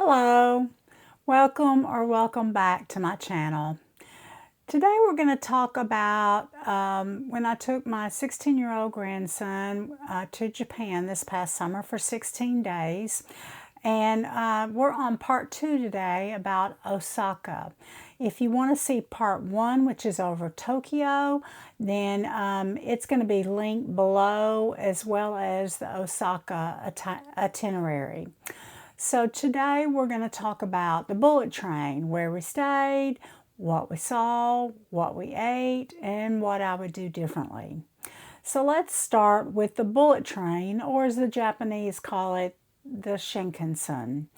Hello, welcome back to my channel. Today we're going to talk about when I took my 16-year-old grandson to Japan this past summer for 16 days. And we're on part 2 today about Osaka. If you want to see part 1, which is over Tokyo, then it's going to be linked below, as well as the Osaka itinerary. So today we're going to talk about the bullet train, where we stayed, what we saw, what we ate, and what I would do differently. So let's start with the bullet train, or as the Japanese call it, the Shinkansen.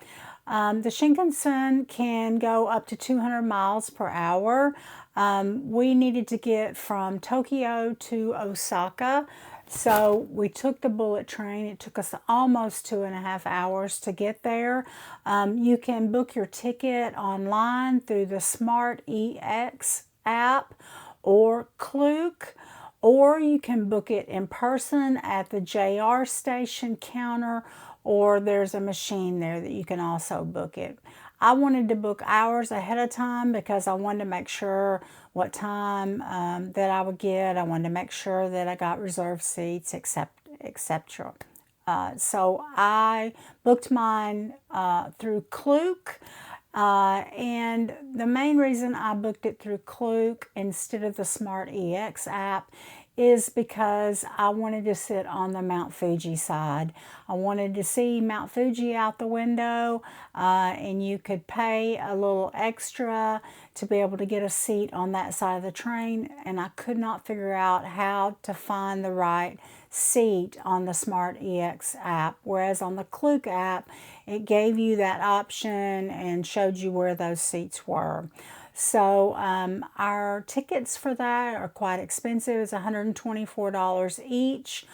The Shinkansen can go up to 200 miles per hour. We needed to get from Tokyo to Osaka, so we took the bullet train. It took us almost 2.5 hours to get there. You can book your ticket online through the Smart EX app or Klook, or you can book it in person at the JR station counter, or there's a machine there that you can also book it. I wanted to book hours ahead of time because I wanted to make sure what time that I would get. I wanted to make sure that I got reserved seats, etc. So I booked mine through Klook. And the main reason I booked it through Klook instead of the Smart EX app is because I wanted to sit on the Mount Fuji side. I wanted to see Mount Fuji out the window, and you could pay a little extra to be able to get a seat on that side of the train, and I could not figure out how to find the right seat on the Smart EX app, whereas on the Klook app it gave you that option and showed you where those seats were. So our tickets for that are quite expensive. It's $124 each,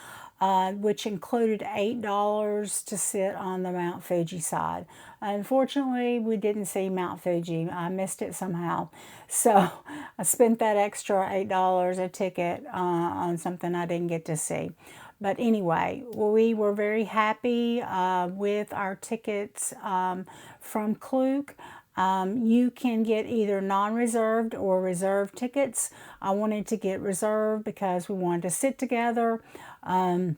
which included $8 to sit on the Mount Fuji side. Unfortunately, we didn't see Mount Fuji. I missed it somehow. So I spent that extra $8 a ticket on something I didn't get to see. But anyway, we were very happy with our tickets from Klook. You can get either non-reserved or reserved tickets. I wanted to get reserved because we wanted to sit together, and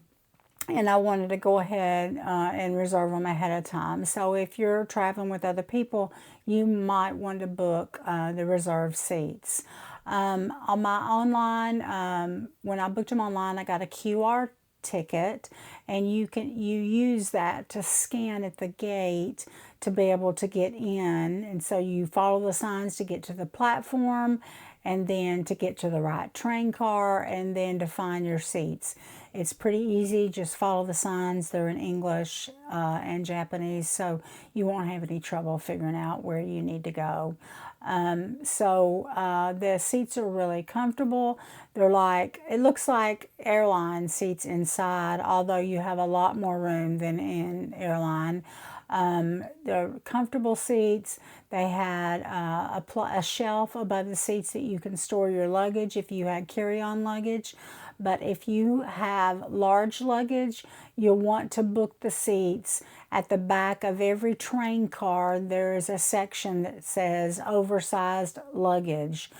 I wanted to go ahead and reserve them ahead of time. So if you're traveling with other people, you might want to book the reserved seats. On my online, when I booked them online, I got a QR ticket, and you use that to scan at the gate to be able to get in. And so you follow the signs to get to the platform, and then to get to the right train car, and then to find your seats. It's pretty easy. Just follow the signs. They're in English and Japanese, so you won't have any trouble figuring out where you need to go. The seats are really comfortable. They're like, it looks like airline seats inside, although you have a lot more room than in airline. They're comfortable seats. They had a shelf above the seats that you can store your luggage if you had carry-on luggage. But if you have large luggage, you'll want to book the seats. At the back of every train car, there is a section that says oversized luggage.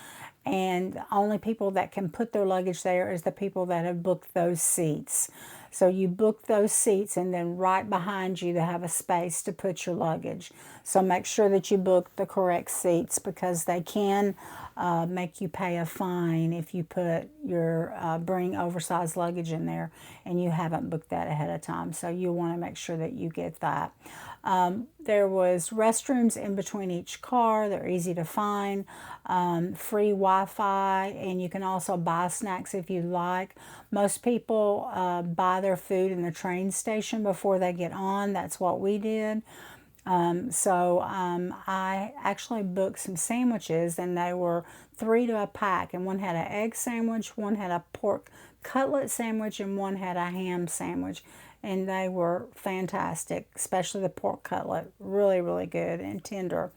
And the only people that can put their luggage there is the people that have booked those seats. So you book those seats, and then right behind you they have a space to put your luggage. So make sure that you book the correct seats, because they can make you pay a fine if you put your bring oversized luggage in there and you haven't booked that ahead of time. So you want to make sure that you get that. There was restrooms in between each car. They're easy to find. Free Wi-Fi, and you can also buy snacks if you like. Most people buy their food in the train station before they get on. That's what we did. I actually booked some sandwiches, and they were 3 to a pack, and one had an egg sandwich, one had a pork cutlet sandwich, and one had a ham sandwich, and they were fantastic, especially the pork cutlet. Really, really good and tender.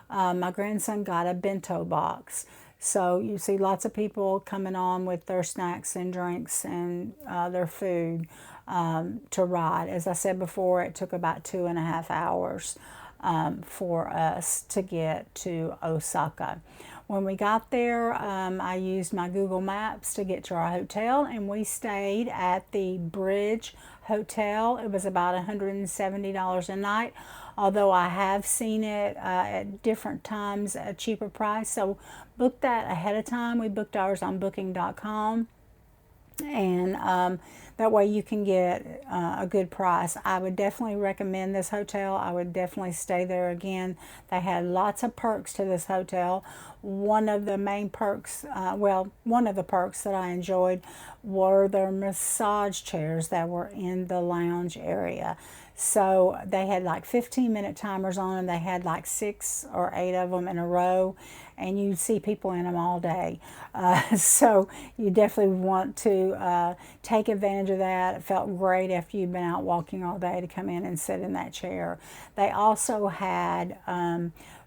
My grandson got a bento box. So you see lots of people coming on with their snacks and drinks and their food to ride. As I said before, it took about 2.5 hours. for us to get to Osaka. When we got there, I used my Google Maps to get to our hotel, and we stayed at the Bridge Hotel. It was about $170 a night, although I have seen it at different times at a cheaper price. So book that ahead of time. We booked ours on booking.com, and that way you can get a good price. I would definitely recommend this hotel. I would definitely stay there again. They had lots of perks to this hotel. One of the main perks, one of the perks that I enjoyed were their massage chairs that were in the lounge area. So they had like 15-minute timers on them. They had like 6 or 8 of them in a row, and you'd see people in them all day. So you definitely want to take advantage of that. It felt great after you'd been out walking all day to come in and sit in that chair. They also had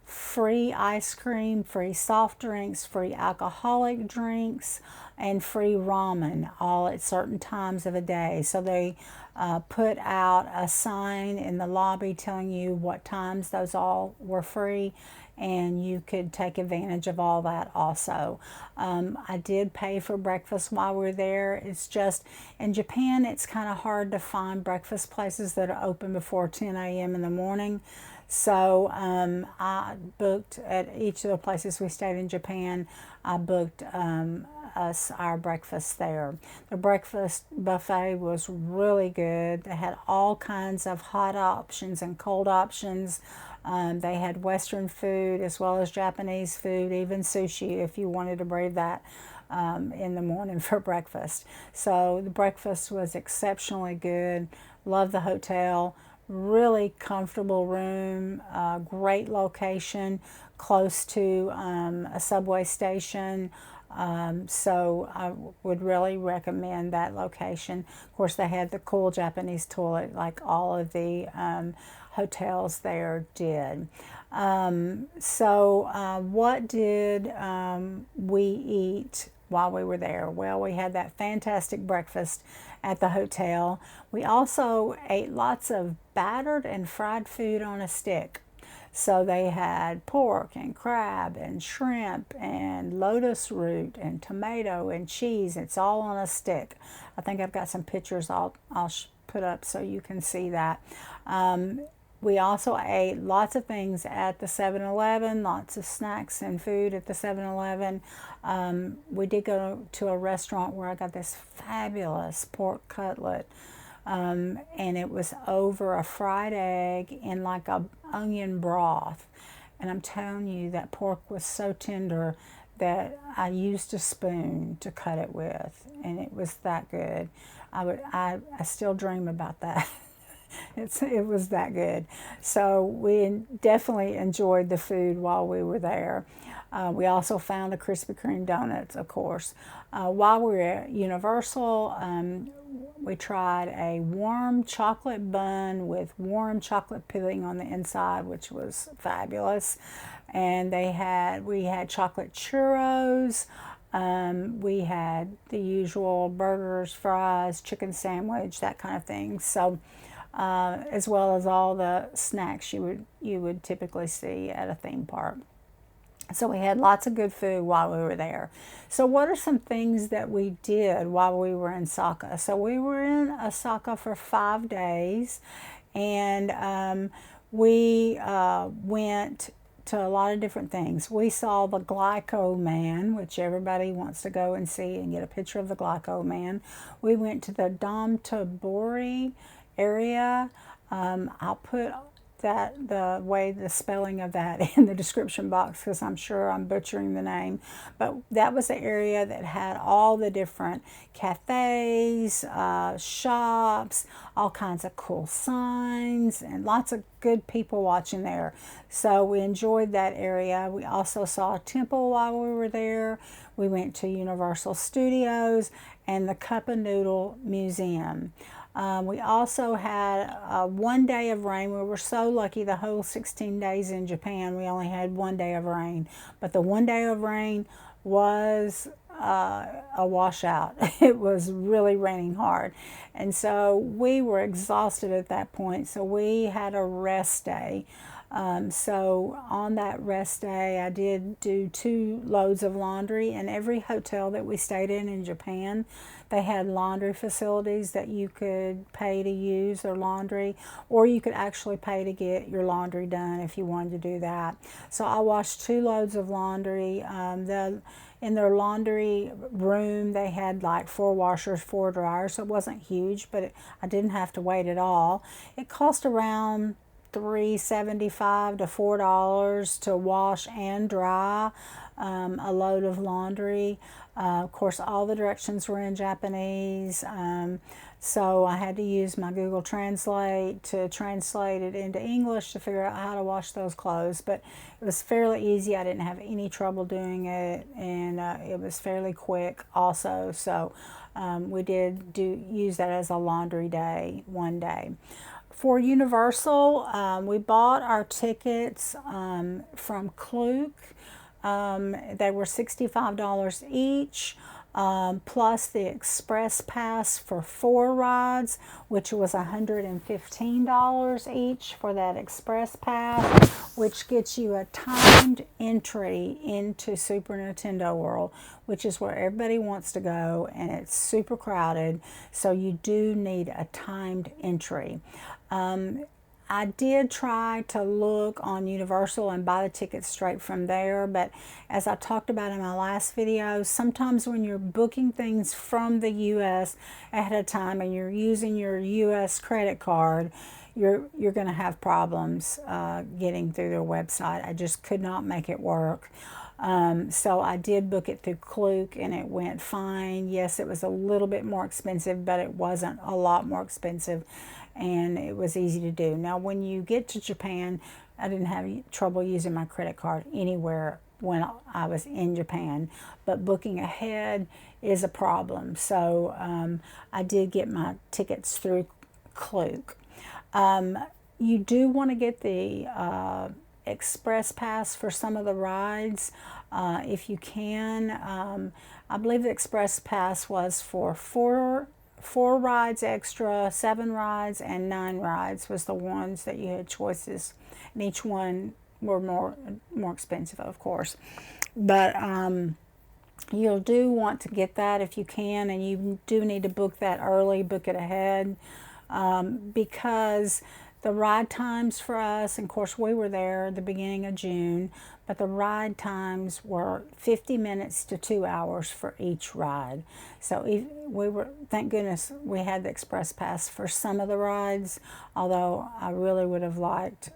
free ice cream, free soft drinks, free alcoholic drinks, and free ramen, all at certain times of the day. So they put out a sign in the lobby telling you what times those all were free, and you could take advantage of all that also. I did pay for breakfast while we were there. It's just, in Japan, it's kind of hard to find breakfast places that are open before 10 a.m. in the morning. So I booked at each of the places we stayed in Japan. I booked us our breakfast there. The breakfast buffet was really good. They had all kinds of hot options and cold options. They had Western food as well as Japanese food, even sushi if you wanted to brave that in the morning for breakfast. So the breakfast was exceptionally good. Loved the hotel. Really comfortable room, great location, close to a subway station. So I would really recommend that location. Of course, they had the cool Japanese toilet like all of the hotels there did. What did we eat while we were there? Well, we had that fantastic breakfast at the hotel. We also ate lots of battered and fried food on a stick. So they had pork and crab and shrimp and lotus root and tomato and cheese. It's all on a stick. I think I've got some pictures I'll put up so you can see that. We also ate lots of things at the 7-Eleven, lots of snacks and food at the 7-Eleven. We did go to a restaurant where I got this fabulous pork cutlet, and it was over a fried egg in like a onion broth. And I'm telling you, that pork was so tender that I used a spoon to cut it with, and it was that good. I still dream about that. It was that good. So we definitely enjoyed the food while we were there. We also found the Krispy Kreme donuts, of course. While we were at Universal, we tried a warm chocolate bun with warm chocolate filling on the inside, which was fabulous. And we had chocolate churros. We had the usual burgers, fries, chicken sandwich, that kind of thing. So as well as all the snacks you would typically see at a theme park. So we had lots of good food while we were there. So what are some things that we did while we were in Osaka? So we were in Osaka for 5 days, and we went to a lot of different things. We saw the Glyco Man, which everybody wants to go and see and get a picture of the Glyco Man. We went to the Dotonbori area. I'll put the spelling of that in the description box because I'm sure I'm butchering the name. But that was the area that had all the different cafes, shops, all kinds of cool signs, and lots of good people watching there. So we enjoyed that area. We also saw a temple while we were there. We went to Universal Studios and the Cup and Noodle Museum. We also had 1 day of rain. We were so lucky the whole 16 days in Japan, we only had 1 day of rain. But the 1 day of rain was a washout. It was really raining hard. And so we were exhausted at that point. So we had a rest day. So on that rest day, I did do 2 loads of laundry, and every hotel that we stayed in Japan, they had laundry facilities that you could pay to use their laundry, or you could actually pay to get your laundry done if you wanted to do that. So I washed 2 loads of laundry. In their laundry room, they had like 4 washers, 4 dryers, so it wasn't huge, but I didn't have to wait at all. It cost around $3.75 to $4 to wash and dry a load of laundry. Of course, all the directions were in Japanese, so I had to use my Google Translate to translate it into English to figure out how to wash those clothes. But it was fairly easy. I didn't have any trouble doing it, and it was fairly quick also. So we did use that as a laundry day one day. For Universal, we bought our tickets from Klook. They were $65 each, plus the express pass for 4 rides, which was $115 each for that express pass, which gets you a timed entry into Super Nintendo World, which is where everybody wants to go, and it's super crowded, so you do need a timed entry. I did try to look on Universal and buy the tickets straight from there, but as I talked about in my last video, sometimes when you're booking things from the US ahead of time and you're using your US credit card, you're going to have problems getting through their website. I just could not make it work. So I did book it through Klook, and it went fine. Yes, it was a little bit more expensive, but it wasn't a lot more expensive, and it was easy to do. Now, when you get to Japan, I didn't have trouble using my credit card anywhere when I was in Japan, but booking ahead is a problem. So I did get my tickets through Klook. You do want to get the express pass for some of the rides if you can. I believe the express pass was for four rides extra, 7 rides, and 9 rides was the ones that you had choices, and each one were more expensive, of course. But you'll do want to get that if you can, and you do need to book that early, book it ahead, because the ride times for us, and of course we were there at the beginning of June, but the ride times were 50 minutes to 2 hours for each ride. So thank goodness we had the express pass for some of the rides, although I really would have liked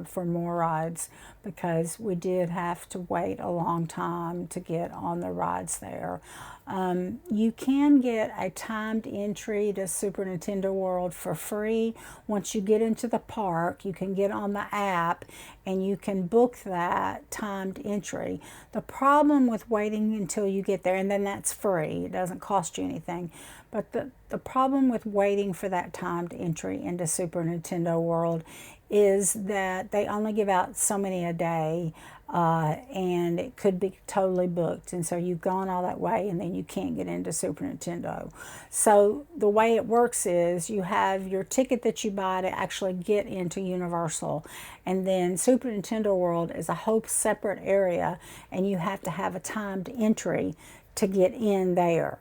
for more rides, because we did have to wait a long time to get on the rides there. You can get a timed entry to Super Nintendo World for free. Once you get into the park, you can get on the app and you can book that timed entry. The problem with waiting until you get there, and then that's free, it doesn't cost you anything, but the problem with waiting for that timed entry into Super Nintendo World is that they only give out so many a day, and it could be totally booked, and so you've gone all that way and then you can't get into Super Nintendo. So the way it works is you have your ticket that you buy to actually get into Universal, and then Super Nintendo World is a whole separate area, and you have to have a timed entry to get in there.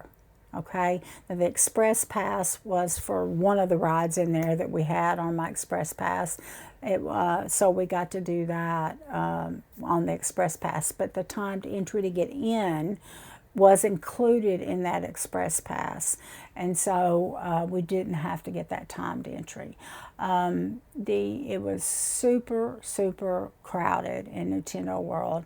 Okay, now the express pass was for one of the rides in there that we had on my express pass. So we got to do that on the express pass, but the timed entry to get in was included in that express pass, and so we didn't have to get that timed entry. It was super crowded in Nintendo World.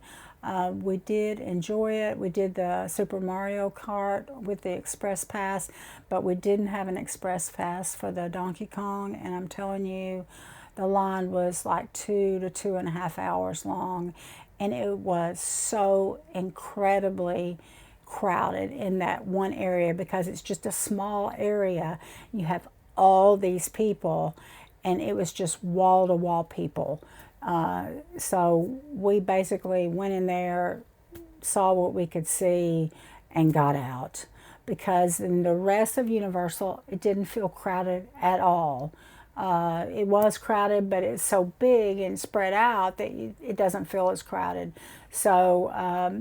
We did enjoy it. We did the Super Mario Kart with the Express Pass, but we didn't have an Express Pass for the Donkey Kong, and I'm telling you, the line was like 2 to 2.5 hours long, and it was so incredibly crowded in that one area because it's just a small area. You have all these people, and it was just wall-to-wall people. So we basically went in there, saw what we could see, and got out, because in the rest of Universal, it didn't feel crowded at all. It was crowded, but it's so big and spread out that it doesn't feel as crowded. So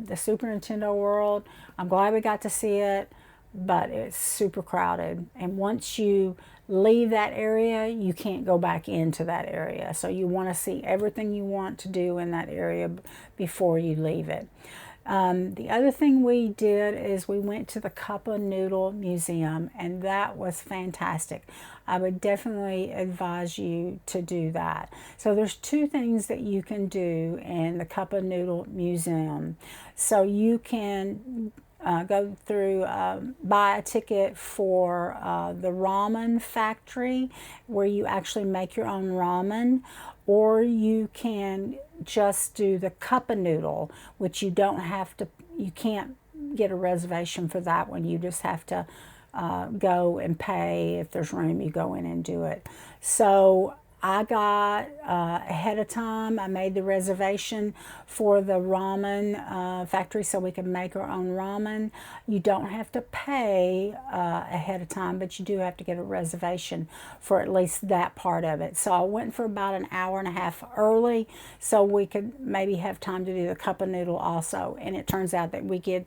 the Super Nintendo World, I'm glad we got to see it, but it's super crowded. And once you leave that area, you can't go back into that area. So you want to see everything you want to do in that area before you leave it. The other thing we did is we went to the Cup of Noodle Museum, and that was fantastic. I would definitely advise you to do that. So there's two things that you can do in the Cup of Noodle Museum. So you can go through, buy a ticket for the ramen factory where you actually make your own ramen, or you can just do the cup of noodle, which you don't have to, you can't get a reservation for that one. You just have to go and pay. If there's room, you go in and do it. So I got ahead of time. I made the reservation for the ramen factory so we could make our own ramen. You don't have to pay ahead of time, but you do have to get a reservation for at least that part of it. So I went for about an hour and a half early so we could maybe have time to do the cup of noodle also. And it turns out that we did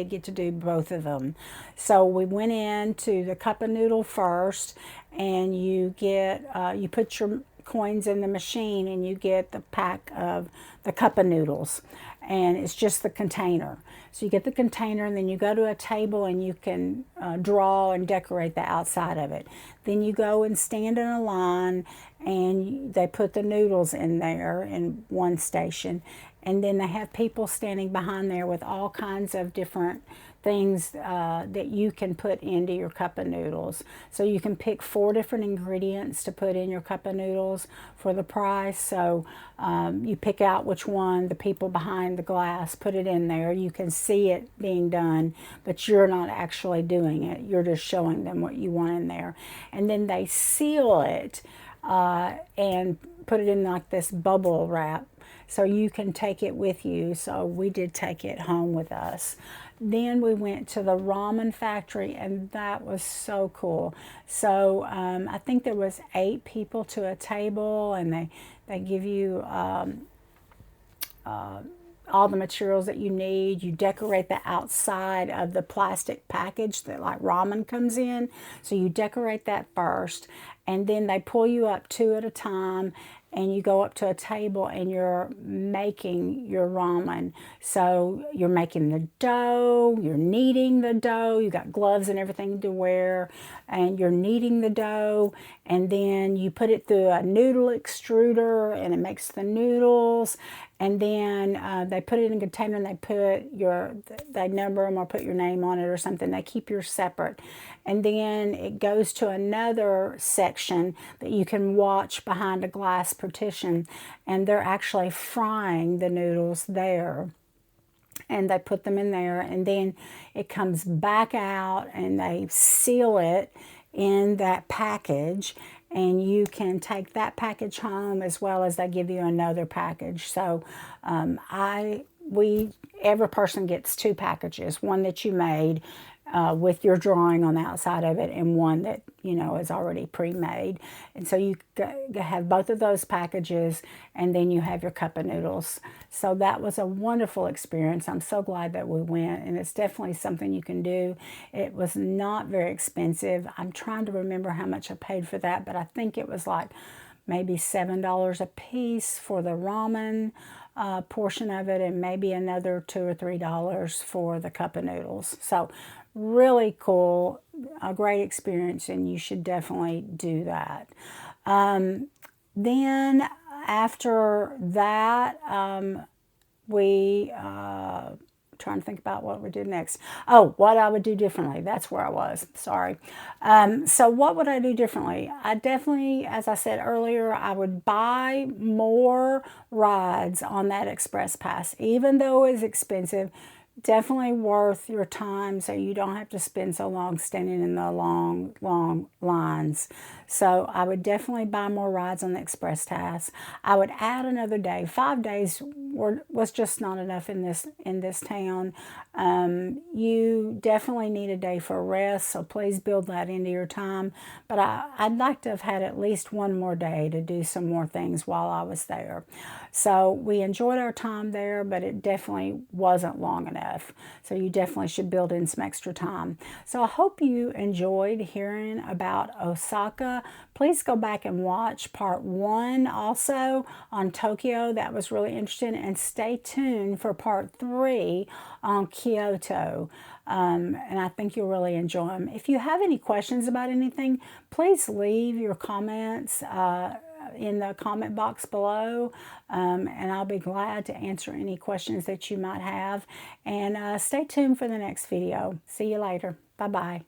get to do both of them. So we went into the cup of noodle first, and you get you put your coins in the machine, and you get the pack of the cup of noodles, and it's just the container. So you get the container, and then you go to a table, and you can draw and decorate the outside of it. Then you go and stand in a line, and they put the noodles in there in one station. And then they have people standing behind there with all kinds of different things that you can put into your cup of noodles. So you can pick 4 different ingredients to put in your cup of noodles for the price. So you pick out which one the people behind the glass put it in there. You can see it being done, but you're not actually doing it. You're just showing them what you want in there. And then they seal it and put it in like this bubble wrap, so you can take it with you. So we did take it home with us. Then we went to the ramen factory, and that was so cool. So I think there was 8 people to a table, and they give you all the materials that you need. You decorate the outside of the plastic package that like ramen comes in. So you decorate that first, and then they pull you up 2 at a time, and you go up to a table and you're making your ramen. So you're making the dough, you're kneading the dough, you got gloves and everything to wear, and you're kneading the dough, and then you put it through a noodle extruder and it makes the noodles. And then they put it in a container, and they number them or put your name on it or something. They keep yours separate. And then it goes to another section that you can watch behind a glass partition, and they're actually frying the noodles there. And they put them in there, and then it comes back out, and they seal it in that package, and you can take that package home as well as they give you another package. So every person gets 2 packages, one that you made with your drawing on the outside of it, and one that is already pre-made. And so you have both of those packages, and then you have your cup of noodles. So that was a wonderful experience. I'm so glad that we went, and it's definitely something you can do. It was not very expensive. I'm trying to remember how much I paid for that, but I think it was like maybe $7 a piece for the ramen portion of it, and maybe another $2 or $3 for the cup of noodles. So really cool, a great experience, and you should definitely do that. Then after that, we trying to think about what we did next. Oh, what I would do differently. That's where I was. Sorry. So what would I do differently? I definitely, as I said earlier, I would buy more rides on that express pass. Even though it's expensive, definitely worth your time, so you don't have to spend so long standing in the long lines. So I would definitely buy more rides on the express pass. I would add another day. 5 days was just not enough in this town. You definitely need a day for rest, so please build that into your time. But I'd like to have had at least one more day to do some more things while I was there. So we enjoyed our time there, but it definitely wasn't long enough. So you definitely should build in some extra time. So I hope you enjoyed hearing about Osaka. Please go back and watch part 1 also on Tokyo. That was really interesting. And stay tuned for part 3 on Kyoto. And I think you'll really enjoy them. If you have any questions about anything, please leave your comments in the comment box below, and I'll be glad to answer any questions that you might have. And stay tuned for the next video. See you later. Bye-bye.